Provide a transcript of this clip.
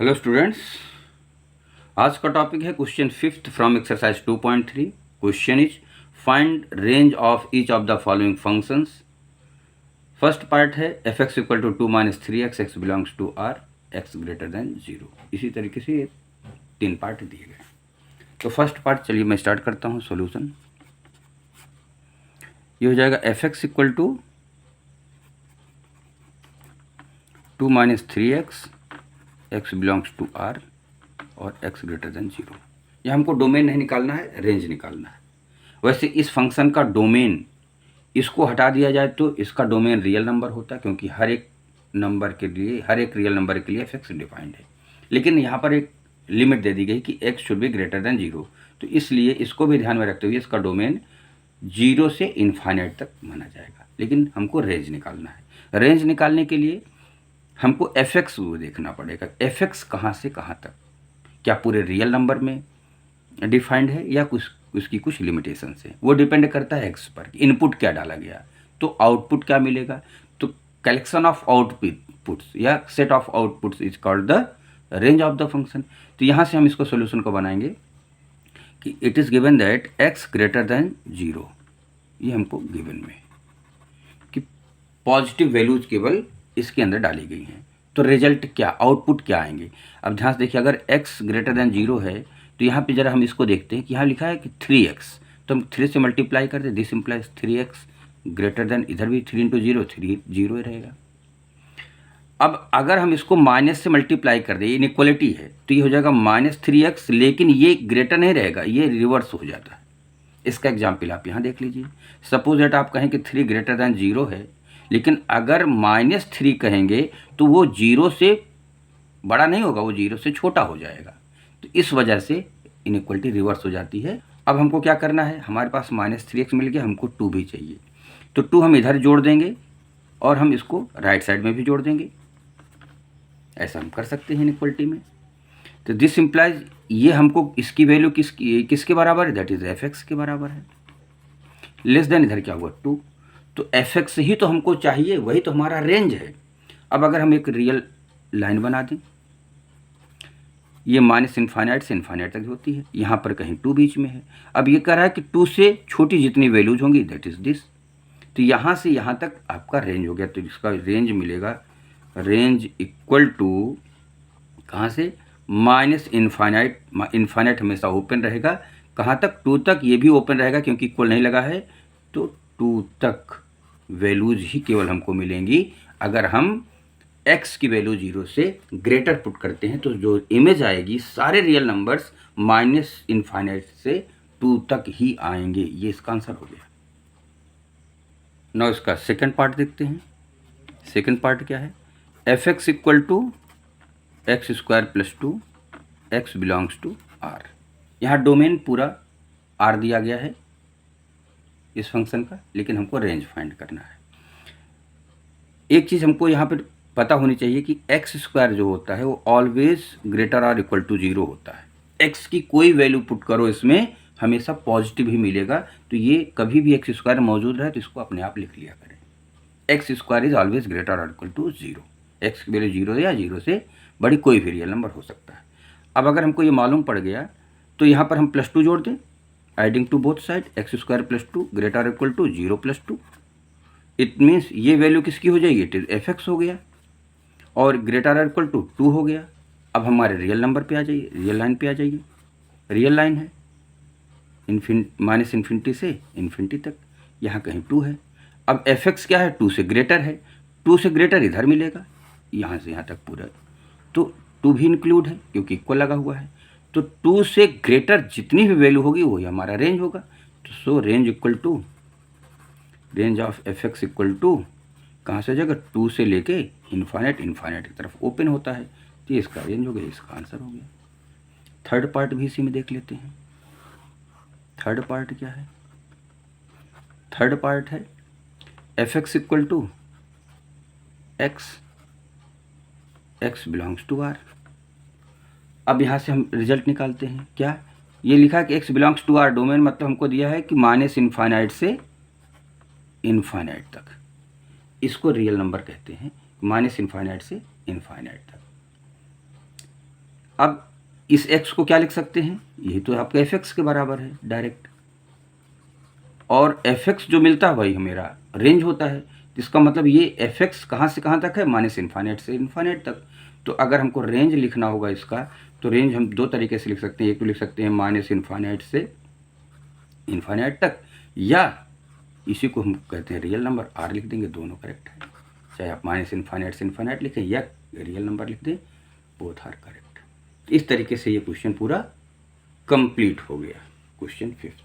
Hello students, आज का topic है question fifth from exercise 2.3। Question is find range of each of the following functions. First part है F X equal to 2-3x, X belongs to R, X greater than 0। इसी तरीके से ये 3 part दिए गए। तो फर्स्ट पार्ट चलिए मैं स्टार्ट करता हूँ सॉल्यूशन। ये हो जाएगा F X equal to 2-3x, X belongs to R और x ग्रेटर देन 0। यह हमको डोमेन नहीं निकालना है, रेंज निकालना है। वैसे इस फंक्शन का डोमेन, इसको हटा दिया जाए तो इसका डोमेन रियल नंबर होता है, क्योंकि हर एक नंबर के लिए, हर एक रियल नंबर के लिए f(x) डिफाइंड है। लेकिन यहाँ पर एक लिमिट दे दी गई कि x should be greater than 0, तो इसलिए इसको भी ध्यान में रखते हुए इसका डोमेन 0 से इन्फाइनाइट तक माना जाएगा। लेकिन हमको रेंज निकालना है। रेंज निकालने के लिए हमको f(x) देखना पड़ेगा। f(x) कहाँ से कहाँ तक, क्या पूरे रियल नंबर में डिफाइंड है या कुछ उसकी कुछ लिमिटेशंस है, वो डिपेंड करता है एक्स पर। इनपुट क्या डाला गया तो आउटपुट क्या मिलेगा। तो कलेक्शन ऑफ आउटपुट्स या set of outputs is called the range of the function. तो यहाँ से हम इसको सोल्यूशन को बनाएंगे कि it is given that x greater than 0। ये हमको गिवन में कि पॉजिटिव वैल्यूज केवल इसके अंदर डाली गई हैं। तो रिजल्ट क्या, आउटपुट क्या आएंगे। अब ध्यान से देखिए, अगर x ग्रेटर देन 0 है तो यहाँ पे जरा हम इसको देखते हैं कि यहाँ लिखा है कि 3x, तो हम 3 से मल्टीप्लाई कर दें, this implies 3x greater than, इधर भी 3 × 0 3 0 ही रहेगा। अब अगर हम इसको माइनस से मल्टीप्लाई कर दें, इनइक्वलिटी है, तो ये हो जाएगा -3x, लेकिन ये ग्रेटर नहीं रहेगा, ये रिवर्स हो जाता है। इसका एग्जाम्पल आप यहाँ देख लीजिए। सपोज दैट आप कहें कि 3 ग्रेटर देन 0 है, लेकिन अगर -3 कहेंगे तो वो 0 से बड़ा नहीं होगा, वो 0 से छोटा हो जाएगा। तो इस वजह से इनइक्वलिटी रिवर्स हो जाती है। अब हमको क्या करना है, हमारे पास -3x मिल गया, हमको 2 भी चाहिए। तो 2 हम इधर जोड़ देंगे और हम इसको राइट साइड में भी जोड़ देंगे। ऐसा हम कर सकते हैं इनइक्वलिटी में। तो दिस इम्प्लाइज ये हमको इसकी वैल्यू किसके बराबर है, दैट इज f(x) के बराबर है। लेस देन इधर क्या हुआ 2, तो f(x) ही तो हमको चाहिए, वही तो हमारा रेंज है। अब अगर हम एक रियल लाइन बना दें, ये -इन्फाइनाइट से इन्फाइनाइट तक होती है, यहाँ पर कहीं 2 बीच में है। अब ये कह रहा है कि 2 से छोटी जितनी वैल्यूज होंगी दैट इज दिस। तो यहाँ से यहाँ तक आपका रेंज हो गया। तो इसका रेंज मिलेगा, रेंज इक्वल टू कहाँ से, इन्फाइनाइट, इन्फाइनाइट हमेशा ओपन रहेगा, कहाँ तक, 2 तक। ये भी ओपन रहेगा क्योंकि इक्वल नहीं लगा है, तो 2 तक वैल्यूज ही केवल हमको मिलेंगी। अगर हम x की वैल्यू 0 से ग्रेटर पुट करते हैं तो जो इमेज आएगी, सारे रियल नंबर्स -इन्फाइनाइट से 2 तक ही आएंगे। ये इसका आंसर हो गया। नाउ इसका सेकंड पार्ट देखते हैं। सेकंड पार्ट क्या है, f(x) equal to x² + 2, x belongs to r। यहाँ डोमेन पूरा r दिया गया है इस फंक्शन का, लेकिन हमको रेंज फाइंड करना है। एक चीज़ हमको यहाँ पर पता होनी चाहिए कि x² जो होता है वो ऑलवेज ग्रेटर और इक्वल टू 0 होता है। x की कोई वैल्यू पुट करो इसमें, हमेशा पॉजिटिव ही मिलेगा। तो ये कभी भी x² मौजूद रहे तो इसको अपने आप लिख लिया करें। x² इज ऑलवेज ग्रेटर और इक्वल टू 0। x की वैल्यू 0 या 0 से बड़ी कोई भी रियल नंबर हो सकता है। अब अगर हमको ये मालूम पड़ गया तो यहाँ पर हम +2 जोड़ दें, adding to both side, x² + 2 greater और इक्वल टू 0 + 2। इट मीन्स ये वैल्यू किसकी हो जाएगी, इट इज f(x) हो गया, और ग्रेटर और इक्वल टू 2 हो गया। अब हमारे रियल नंबर पे आ जाइए, रियल लाइन पे आ जाइए। रियल लाइन है -इन्फिनिटी से इन्फिनिटी तक, यहाँ कहीं 2 है। अब f(x) क्या है, 2 से ग्रेटर है, 2 से ग्रेटर इधर मिलेगा, यहाँ से यहाँ तक पूरा। तो 2 भी इंक्लूड है क्योंकि इक्वल लगा हुआ है। तो 2 से ग्रेटर जितनी भी वैल्यू होगी वही हमारा रेंज होगा। तो so range equal to, range of f(x) equal to कहाँ से जाएगा, 2 से लेके इन्फाइनाइट की तरफ ओपन होता है। तो ये इसका रेंज हो गया, इसका आंसर हो गया। थर्ड पार्ट भी इसी में देख लेते हैं। थर्ड पार्ट क्या है, थर्ड पार्ट है f(x) equal to x belongs to r। अब यहाँ से हम रिजल्ट निकालते हैं। क्या ये लिखा कि x belongs to r, domain मतलब हमको दिया है कि -इन्फाइनाइट से इन्फाइनाइट तक। इसको रियल नंबर कहते हैं, -इन्फाइनाइट से इन्फाइनाइट तक। अब इस x को क्या लिख सकते हैं, ये तो आपका fx के बराबर है डायरेक्ट, और fx जो मिलता है वही मेरा रेंज होता है। इसका मतलब ये fx कहाँ से कहाँ तक है, माइनस इन्फाइनाइट से इन्फाइनाइट तक। तो अगर हमको रेंज लिखना होगा इसका, तो रेंज हम दो तरीके से लिख सकते हैं। एक तो लिख सकते हैं माइनस इन्फाइनाइट से इन्फाइनाइट तक, या इसी को हम कहते हैं रियल नंबर, r लिख देंगे, दोनों करेक्ट है। चाहे आप माइनस इन्फाइनाइट से इन्फाइनाइट लिखें या रियल नंबर लिख दें, बोथ आर करेक्ट। इस तरीके से ये क्वेश्चन पूरा कंप्लीट हो गया, क्वेश्चन 5।